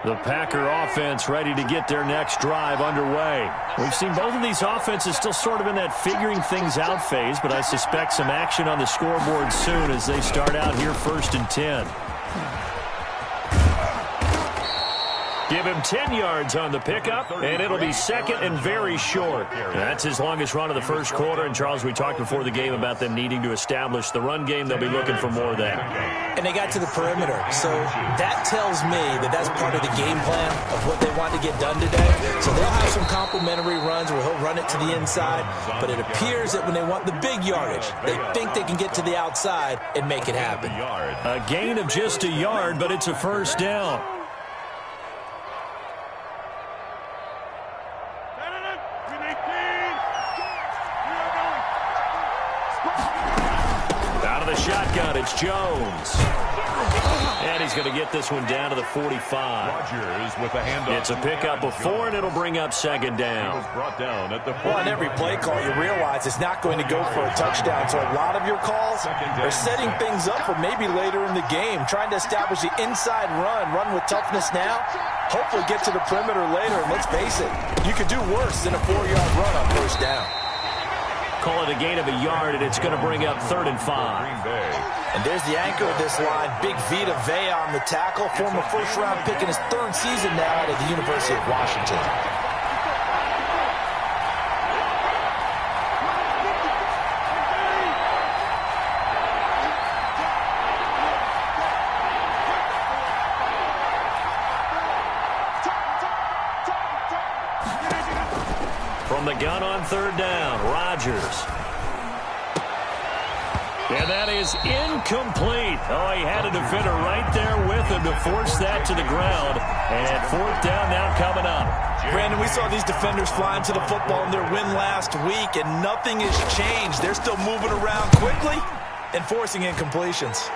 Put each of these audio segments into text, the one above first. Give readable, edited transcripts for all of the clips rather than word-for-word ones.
The Packer offense ready to get their next drive underway. We've seen both of these offenses still sort of in that figuring things out phase, but I suspect some action on the scoreboard soon as they start out here 1st and 10. Give him 10 yards on the pickup, and it'll be 2nd and very short. That's his longest run of the first quarter. And, Charles, we talked before the game about them needing to establish the run game. They'll be looking for more of that. And they got to the perimeter. So that tells me that that's part of the game plan of what they want to get done today. So they'll have some complimentary runs where he'll run it to the inside. But it appears that when they want the big yardage, they think they can get to the outside and make it happen. A gain of just a yard, but it's a first down. Shotgun, it's Jones. And he's going to get this one down to the 45. Rodgers with a handoff. It's a pickup of 4, and it'll bring up 2nd down. Was brought down at the well, on every play call, you realize it's not going to go for a touchdown. So a lot of your calls are setting things up for maybe later in the game, trying to establish the inside run with toughness now, hopefully get to the perimeter later. And let's face it, you could do worse than a 4-yard run on 1st down. Call it a gain of a yard, and it's going to bring up 3rd and 5. And there's the anchor of this line, Big Vita Vea on the tackle, former first-round pick in his 3rd season now out of the University of Washington. From the gun on 3rd down, Rodgers. And that is incomplete. Oh, he had a defender right there with him to force that to the ground. And 4th down now coming up. Brandon, we saw these defenders flying to the football in their win last week, and nothing has changed. They're still moving around quickly and forcing incompletions.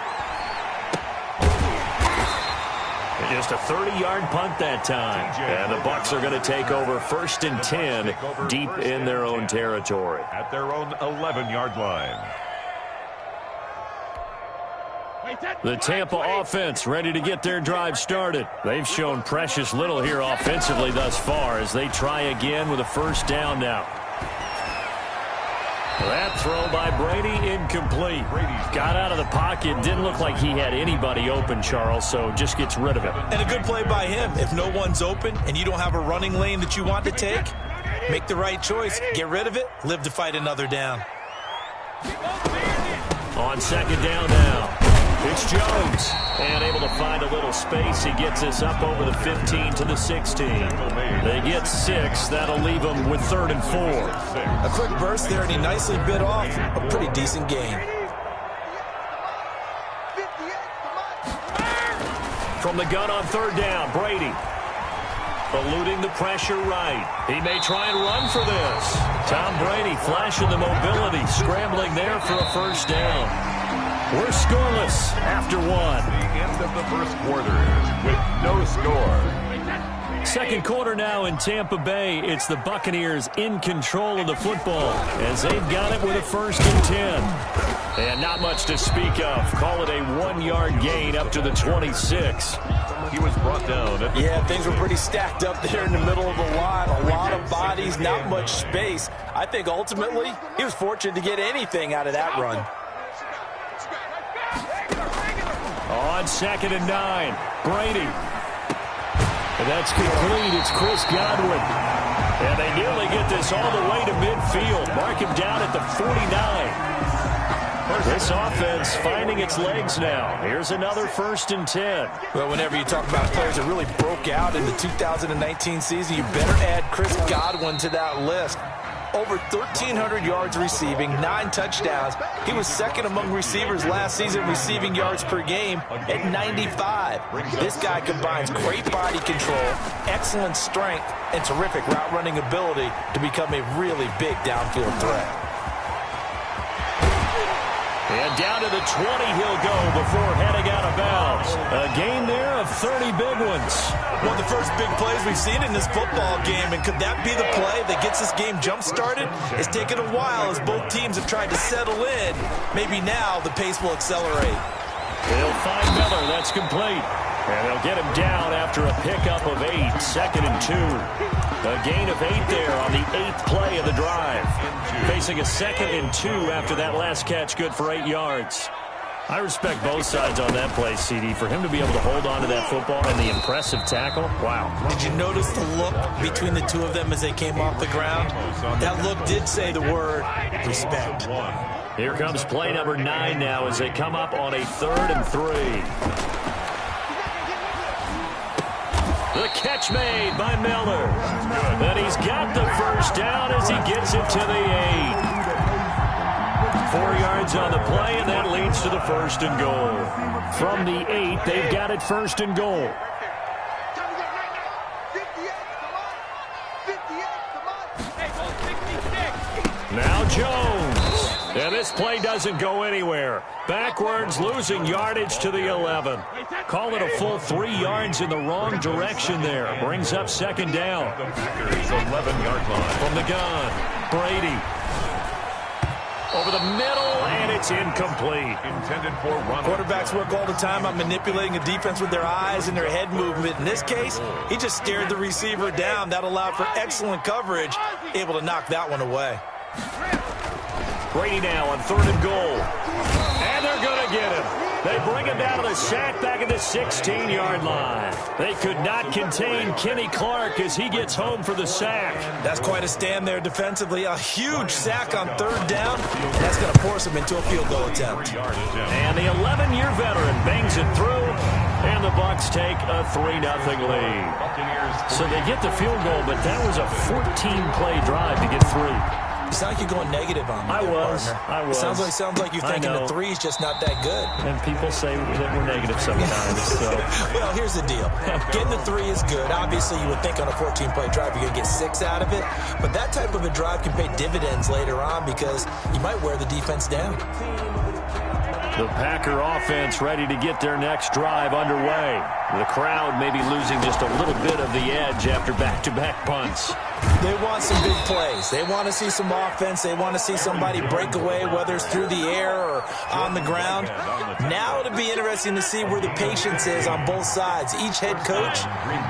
Just a 30-yard punt that time. And the Bucs are going to take over 1st and 10 deep in their own territory. At their own 11-yard line. The Tampa offense ready to get their drive started. They've shown precious little here offensively thus far as they try again with a 1st down now. That throw by Brady incomplete. Got out of the pocket. Didn't look like he had anybody open, Charles, so just gets rid of it. And a good play by him. If no one's open and you don't have a running lane that you want to take, make the right choice. Get rid of it. Live to fight another down. On 2nd down now. It's Jones, and able to find a little space. He gets us up over the 15 to the 16. They get 6. That'll leave them with 3rd and 4. A quick burst there, and he nicely bit off a pretty decent gain. From the gun on 3rd down, Brady. Eluding the pressure right. He may try and run for this. Tom Brady flashing the mobility, scrambling there for a 1st down. We're scoreless after 1. The end of the first quarter with no score. 2nd quarter now in Tampa Bay. It's the Buccaneers in control of the football as they've got it with a 1st and 10. And not much to speak of. Call it a 1-yard gain up to the 26. He was brought down. Yeah, things were pretty stacked up there in the middle of the line. A lot of bodies, not much space. I think ultimately he was fortunate to get anything out of that run. On 2nd and 9, Brady. And that's complete. It's Chris Godwin. And they nearly get this all the way to midfield. Mark him down at the 49. This offense finding its legs now. Here's another 1st and 10. Well, whenever you talk about players that really broke out in the 2019 season, you better add Chris Godwin to that list. Over 1,300 yards receiving, 9 touchdowns. He was 2nd among receivers last season receiving yards per game at 95. This guy combines great body control, excellent strength, and terrific route running ability to become a really big downfield threat. And down to the 20 he'll go before heading out of bounds. A gain there of 30 big ones. One of the first big plays we've seen in this football game, and could that be the play that gets this game jump-started? It's taken a while as both teams have tried to settle in. Maybe now the pace will accelerate. He'll find Miller. That's complete. And they'll get him down after a pickup of 8. 2nd and 2. A gain of 8 there on the 8th play of the drive. Facing a 2nd and 2 after that last catch, good for 8 yards. I respect both sides on that play, CD. For him to be able to hold on to that football and the impressive tackle, wow. Did you notice the look between the two of them as they came off the ground? That look did say the word respect. Here comes play number 9 now as they come up on a 3rd and 3. The catch made by Miller. And he's got the first down as he gets it to the 8. 4 yards on the play, and that leads to the 1st and goal. From the 8, they've got it 1st and goal. Now Jones. And this play doesn't go anywhere. Backwards, losing yardage to the 11. Call it a full 3 yards in the wrong direction there. Brings up 2nd down. The Packers' 11-yard line. From the gun, Brady. Over the middle, and it's incomplete. Intended for run. Quarterbacks work all the time on manipulating a defense with their eyes and their head movement. In this case, he just stared the receiver down. That allowed for excellent coverage, able to knock that one away. Brady now on 3rd and goal. And they're going to get him. They bring him down to the sack back at the 16-yard line. They could not contain Kenny Clark as he gets home for the sack. That's quite a stand there defensively. A huge sack on 3rd down. That's going to force him into a field goal attempt. And the 11-year veteran bangs it through. And the Bucs take a 3-0 lead. So they get the field goal, but that was a 14-play drive to get 3. You sound like you're going negative on me. I was. Sounds like you're thinking the 3's just not that good. And people say that we're negative sometimes. So. Well, here's the deal. Getting the 3 is good. Obviously, you would think on a 14-play drive you're going to get 6 out of it. But that type of a drive can pay dividends later on because you might wear the defense down. The Packer offense ready to get their next drive underway. The crowd may be losing just a little bit of the edge after back-to-back punts. They want some big plays. They want to see some offense. They want to see somebody break away, whether it's through the air or on the ground. Now it'll be interesting to see where the patience is on both sides. Each head coach,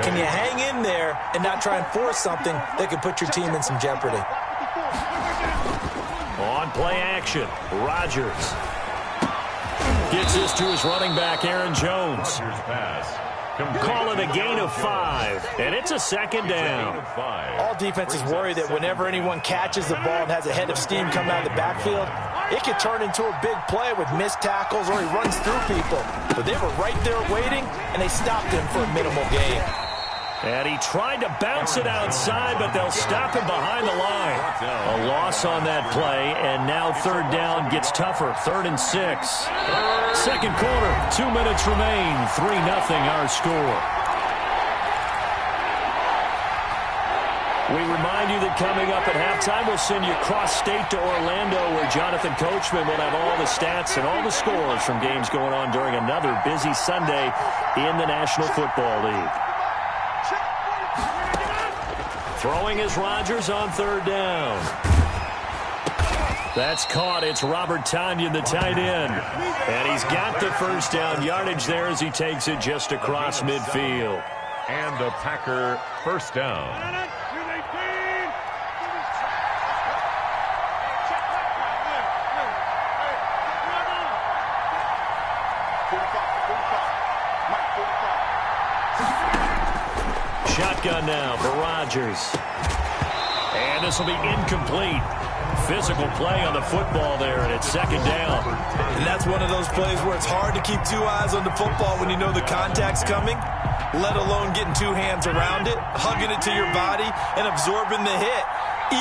can you hang in there and not try and force something that could put your team in some jeopardy? On play action, Rodgers gets this to his running back, Aaron Jones. Call it a gain of 5, and it's a 2nd down. All defenses worry that whenever anyone catches the ball and has a head of steam coming out of the backfield, it could turn into a big play with missed tackles or he runs through people. But they were right there waiting, and they stopped him for a minimal gain. And he tried to bounce it outside, but they'll stop him behind the line. A loss on that play, and now 3rd down gets tougher. 3rd and 6. 2nd quarter, 2 minutes remain. 3-0 our score. We remind you that coming up at halftime, we'll send you cross-state to Orlando, where Jonathan Coachman will have all the stats and all the scores from games going on during another busy Sunday in the National Football League. Throwing is Rodgers on 3rd down. That's caught. It's Robert Tonyan, the tight end. And he's got the 1st down yardage there as he takes it just across midfield. And the Packer 1st down. Shotgun now for Rodgers. And this will be incomplete. Physical play on the football there, and it's 2nd down. And that's one of those plays where it's hard to keep 2 eyes on the football when you know the contact's coming, let alone getting 2 hands around it, hugging it to your body, and absorbing the hit,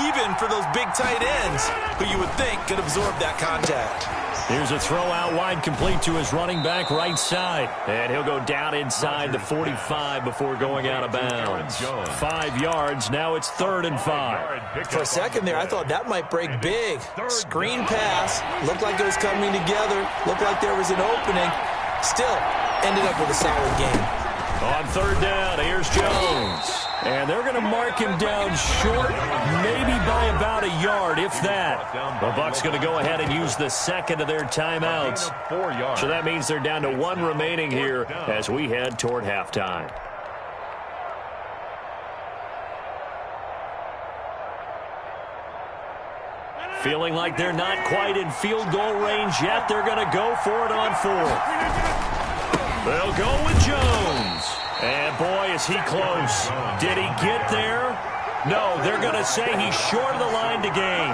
even for those big tight ends who you would think could absorb that contact. Here's a throw out wide, complete to his running back right side. And he'll go down inside the 45 before going out of bounds. 5 yards. Now it's 3rd and 5. For a second there, I thought that might break big. Screen pass. Looked like it was coming together. Looked like there was an opening. Still ended up with a solid game. On 3rd down, here's Jones. And they're going to mark him down short, maybe by about a yard, if that. The Bucs going to go ahead and use the second of their timeouts. So that means they're down to one remaining here as we head toward halftime. Feeling like they're not quite in field goal range yet. They're going to go for it on fourth. They'll go with Jones. And boy, is he close. Did he get there? No, they're going to say he's short of the line to gain.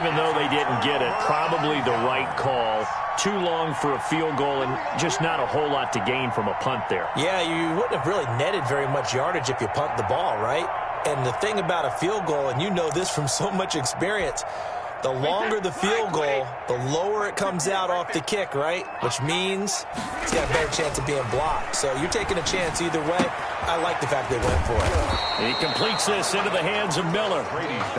Even though they didn't get it, probably the right call. Too long for a field goal and just not a whole lot to gain from a punt there. Yeah, you wouldn't have really netted very much yardage if you punt the ball, right? And the thing about a field goal, and you know this from so much experience, the longer the field goal, the lower it comes out off the kick, right? Which means it's got a better chance of being blocked. So you're taking a chance either way. I like the fact they went for it. He completes this into the hands of Miller.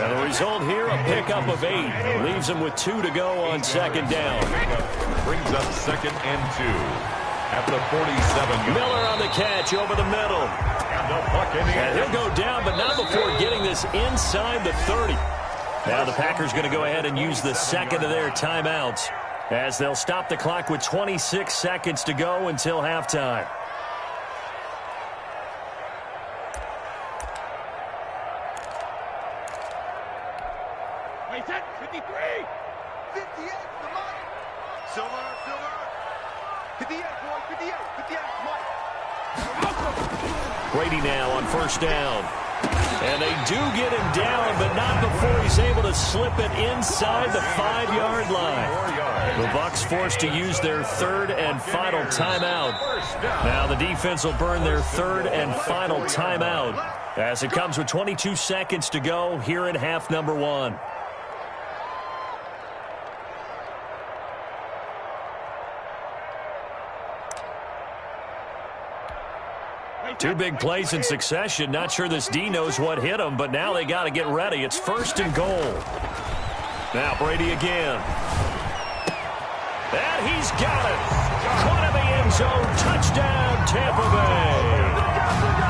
And the result here, a pickup of 8. Leaves him with 2 to go on second down. Brings up 2nd and 2 at the 47. Miller on the catch over the middle. And he'll go down, but not before getting this inside the 30. Now the Packers going to go ahead and use the second of their timeouts as they'll stop the clock with 26 seconds to go until halftime. Wait, 53! 58, come on! Silver! 58, boy, 58, come on! Brady now on first down. And they do get him down, but not before he's able to slip it inside the 5-yard line. The Bucs forced to use their third and final timeout. Now the defense will burn their third and final timeout as it comes with 22 seconds to go here in half number 1. Two big plays in succession. Not sure this D knows what hit him, but now they got to get ready. It's 1st and goal. Now Brady again. And he's got it. Caught in the end zone. Touchdown, Tampa Bay.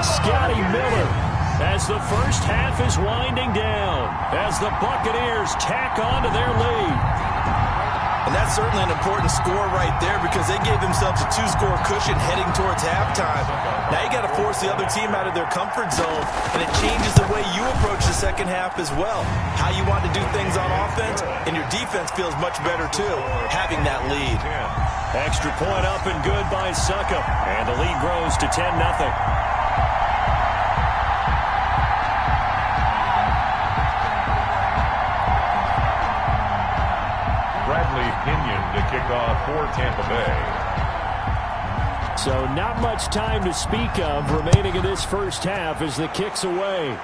Scotty Miller as the first half is winding down as the Buccaneers tack on to their lead. And that's certainly an important score right there because they gave themselves a 2-score cushion heading towards halftime. Now you got to force the other team out of their comfort zone, and it changes the way you approach the second half as well. How you want to do things on offense, and your defense feels much better too, having that lead. Extra point up and good by Suckup, and the lead grows to 10-0. Pinion to kick off for Tampa Bay. So not much time to speak of remaining in this first half as the kick's away.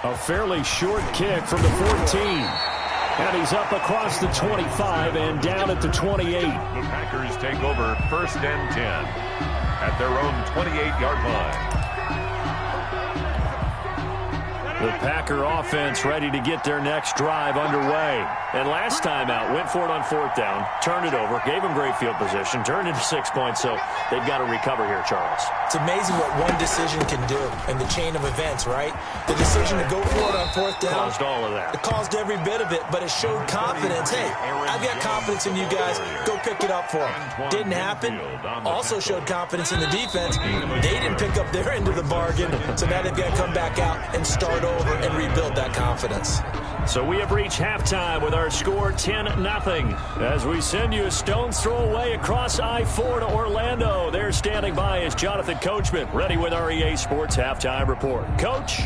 A fairly short kick from the 14. And he's up across the 25 and down at the 28. The Packers take over 1st and 10 at their own 28-yard line. The Packer offense ready to get their next drive underway. And last time out, went for it on 4th down, turned it over, gave them great field position, turned into 6 points, so they've got to recover here, Charles. It's amazing what one decision can do in the chain of events, right? The decision to go for it on 4th down. Caused all of that. It caused every bit of it, but it showed confidence. Hey, I've got confidence in you guys. Go pick it up for them. Didn't happen. Also showed confidence in the defense. They didn't pick up their end of the bargain, so now they've got to come back out and start over and rebuild that confidence. So we have reached halftime with our score 10-0 as we send you a stone's throw away across I-4 to Orlando. They're standing by as Jonathan Coachman ready with our EA Sports Halftime Report. Coach?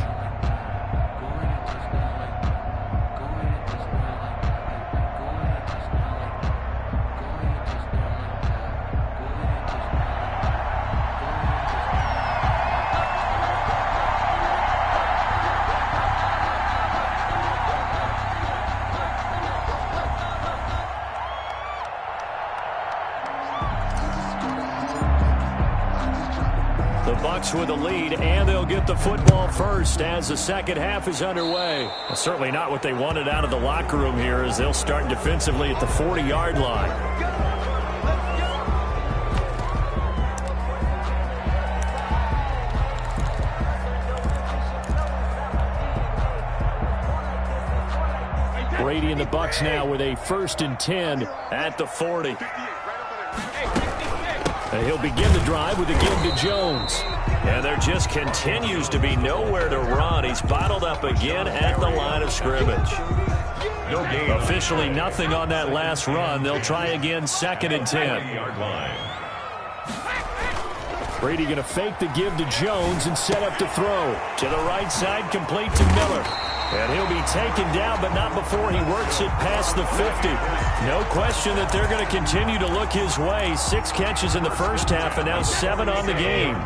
With the lead, and they'll get the football first as the second half is underway. Well, certainly not what they wanted out of the locker room here as they'll start defensively at the 40-yard line. Brady and the Bucs now with a 1st and 10 at the 40. And he'll begin the drive with a give to Jones. And there just continues to be nowhere to run. He's bottled up again at the line of scrimmage. No gain. Officially nothing on that last run. They'll try again 2nd and 10. Brady going to fake the give to Jones and set up to throw. To the right side, complete to Miller. And he'll be taken down, but not before he works it past the 50. No question that they're going to continue to look his way. 6 catches in the first half and now 7 on the game.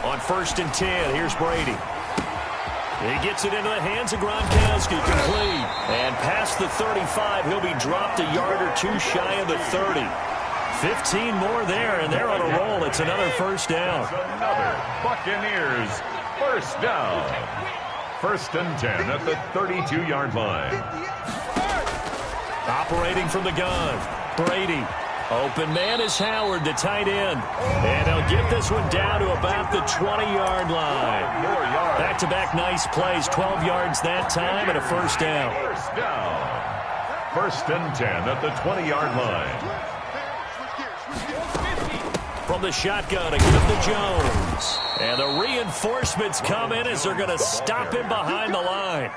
On 1st and 10, here's Brady. He gets it into the hands of Gronkowski, complete. And past the 35, he'll be dropped a yard or 2 shy of the 30. 15 more there, and they're on a roll. It's another 1st down. Another Buccaneers 1st down. 1st and 10 at the 32-yard line. Operating from the gun, Brady. Open man is Howard, the tight end. And they'll get this one down to about the 20-yard line. Back-to-back nice plays, 12 yards that time, and a 1st down. 1st down. 1st and 10 at the 20-yard line. From the shotgun, a give to Jones. And the reinforcements come in as they're going to stop him behind the line.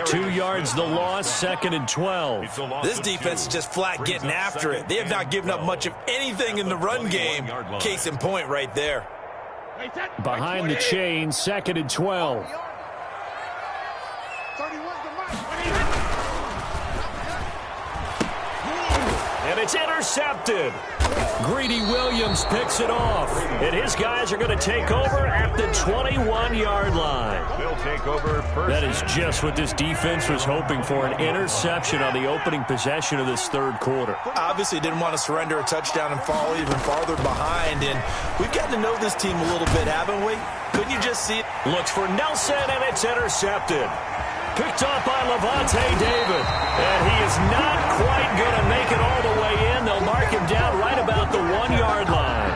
2 yards the loss, 2nd and 12. This defense is just flat getting after it. They have not given up much of anything in the run game. Case in point right there. Behind the chain, 2nd and 12. And it's intercepted. Greedy Williams picks it off. And his guys are going to take over at the 21-yard line. They'll take over first. That is just what this defense was hoping for, an interception on the opening possession of this 3rd quarter. Obviously didn't want to surrender a touchdown and fall even farther behind. And we've gotten to know this team a little bit, haven't we? Couldn't you just see it? Looks for Nelson, and it's intercepted. Picked off by Levante David. And he is not quite going to make it all the way in. They'll mark him down right about the 1-yard line.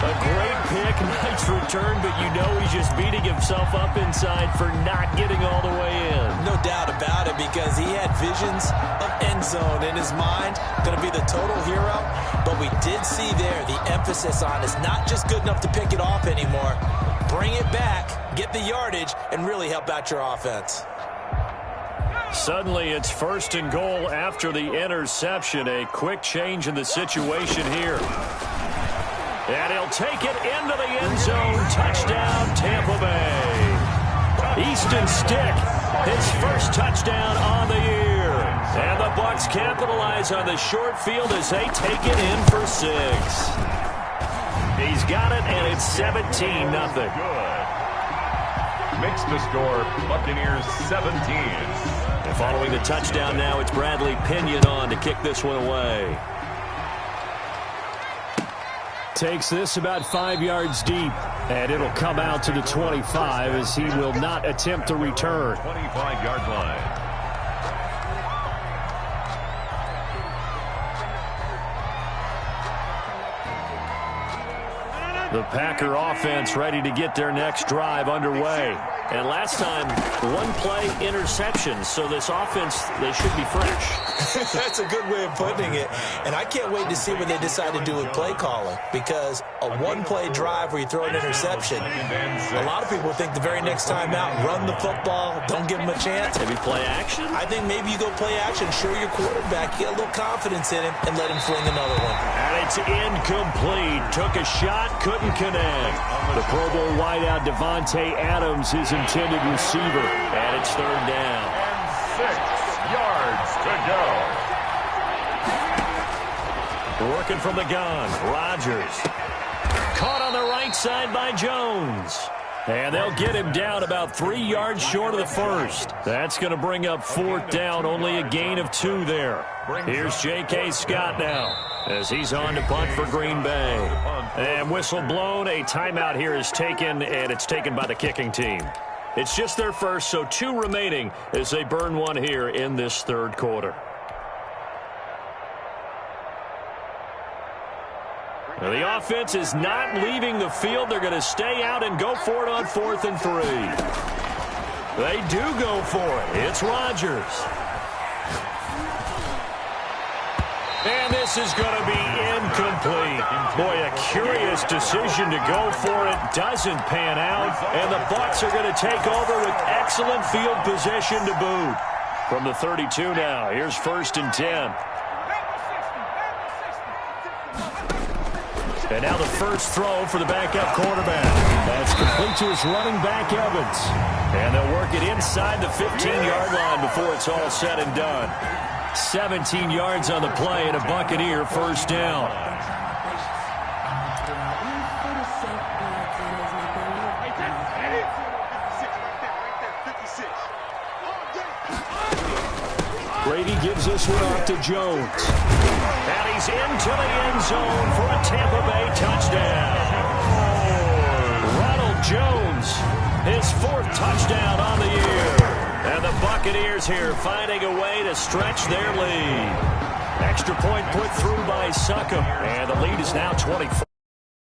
A great pick, nice return, but you know he's just beating himself up inside for not getting all the way in. No doubt about it, because he had visions of end zone in his mind. Going to be the total hero. But we did see there the emphasis on is not just good enough to pick it off anymore. Bring it back, get the yardage, and really help out your offense. Suddenly it's 1st and goal after the interception. A quick change in the situation here. And he'll take it into the end zone. Touchdown, Tampa Bay. Easton Stick, his 1st touchdown on the year. And the Bucs capitalize on the short field as they take it in for 6. He's got it, and it's 17-0. Makes the score Buccaneers 17. And following the touchdown now, it's Bradley Pinion on to kick this one away. Takes this about 5 yards deep, and it'll come out to the 25 as he will not attempt to return. 25-yard line. The Packer offense ready to get their next drive underway. And last time, 1-play interception, so this offense, they should be fresh. That's a good way of putting it. And I can't wait to see what they decide to do with play calling, because a 1-play drive where you throw an interception, a lot of people think the very next time out, run the football, don't give them a chance. Maybe play action? I think maybe you go play action, show your quarterback, get a little confidence in him, and let him fling another one. And it's incomplete. Took a shot, couldn't connect. The Pro Bowl wideout Devontae Adams, his intended receiver. And it's 3rd down. And 6 yards to go. Working from the gun, Rodgers. Caught on the right side by Jones. And they'll get him down about 3 yards short of the 1st. That's going to bring up 4th down, only a gain of 2 there. Here's J.K. Scott now as he's on to punt for Green Bay. And whistle blown, a timeout here is taken, and it's taken by the kicking team. It's just their first, so 2 remaining as they burn one here in this 3rd quarter. Now the offense is not leaving the field. They're going to stay out and go for it on 4th and 3. They do go for it. It's Rodgers. And this is going to be incomplete. Boy, a curious decision to go for it. Doesn't pan out. And the Bucs are going to take over with excellent field position to boot. From the 32 now, here's 1st and 10. And now the first throw for the backup quarterback. That's complete to his running back, Evans. And they'll work it inside the 15-yard line before it's all said and done. 17 yards on the play and a Buccaneer first down. Brady gives this one off to Jones. And he's into the end zone for a Tampa Bay touchdown. Ronald Jones, his 4th touchdown on the year. And the Buccaneers here finding a way to stretch their lead. Extra point put through by Succop. And the lead is now 24.